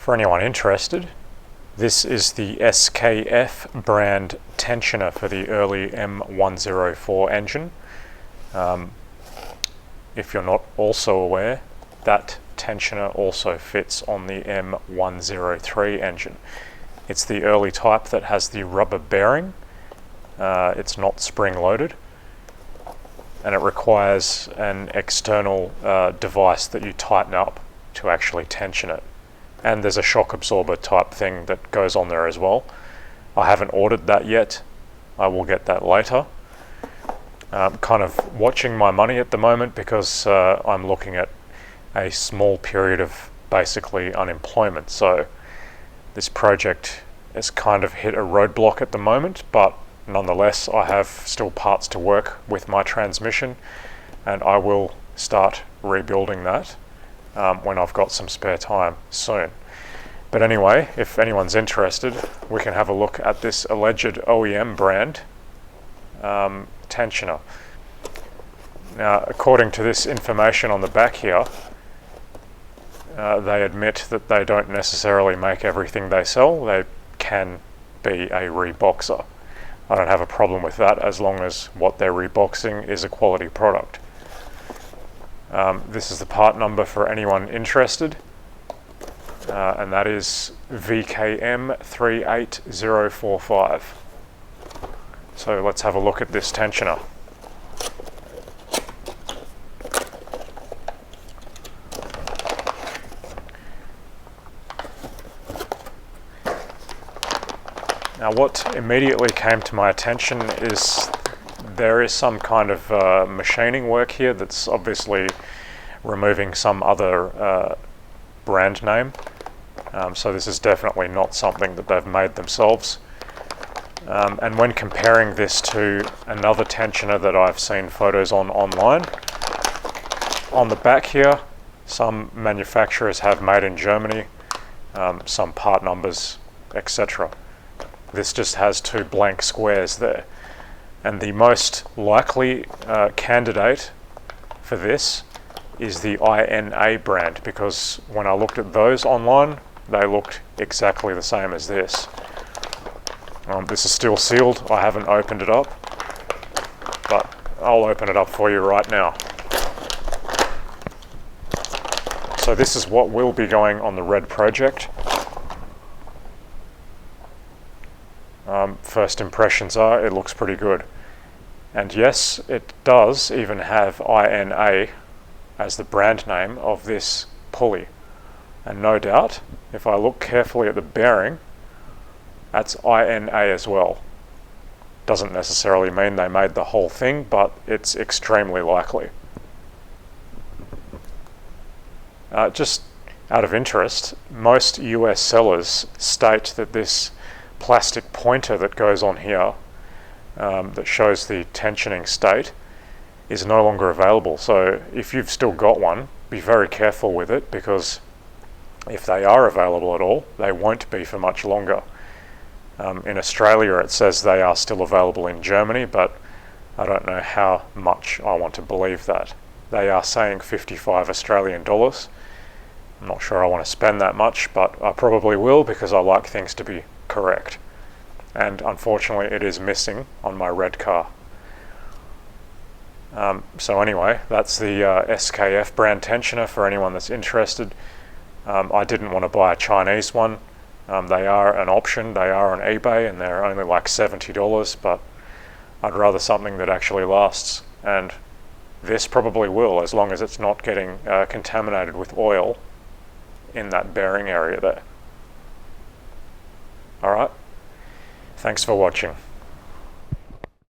For anyone interested, this is the SKF brand tensioner for the early M104 engine. If you're not also aware, that tensioner also fits on the M103 engine. It's the early type that has the rubber bearing. It's not spring-loaded, and it requires an external device that you tighten up to actually tension it. And there's a shock absorber type thing that goes on there as well. I haven't ordered that yet. I will get that later. I'm kind of watching my money at the moment because I'm looking at a small period of basically unemployment. So this project has kind of hit a roadblock at the moment, but nonetheless I have still parts to work with my transmission, and I will start rebuilding that when I've got some spare time soon. But anyway, if anyone's interested, we can have a look at this alleged OEM brand tensioner. Now, according to this information on the back here, they admit that they don't necessarily make everything they sell. They can be a reboxer. I don't have a problem with that as long as what they're reboxing is a quality product. This is the part number for anyone interested, and that is VKM 38045. So let's have a look at this tensioner. Now, what immediately came to my attention is there is some kind of machining work here that's obviously removing some other brand name. So this is definitely not something that they've made themselves. And when comparing this to another tensioner that I've seen photos on online, on the back here, some manufacturers have made in Germany, some part numbers, etc. This just has two blank squares there. And the most likely candidate for this is the INA brand, because when I looked at those online, they looked exactly the same as this. This is still sealed. I haven't opened it up, but I'll open it up for you right now. So this is what will be going on the red project. First impressions are, it looks pretty good. And yes, it does even have INA as the brand name of this pulley. And no doubt, if I look carefully at the bearing, that's INA as well. Doesn't necessarily mean they made the whole thing, but it's extremely likely. Just out of interest, most US sellers state that this plastic pointer that goes on here that shows the tensioning state is no longer available. So if you've still got one, be very careful with it, because if they are available at all, they won't be for much longer. In Australia it says they are still available in Germany, but I don't know how much I want to believe that. They are saying 55 Australian dollars. I'm not sure I want to spend that much, but I probably will, because I like things to be correct. And unfortunately it is missing on my red car. So anyway, that's the SKF brand tensioner for anyone that's interested. I didn't want to buy a Chinese one. They are an option. They are on eBay and they're only like $70, but I'd rather something that actually lasts. And this probably will, as long as it's not getting contaminated with oil in that bearing area there. Alright, thanks for watching.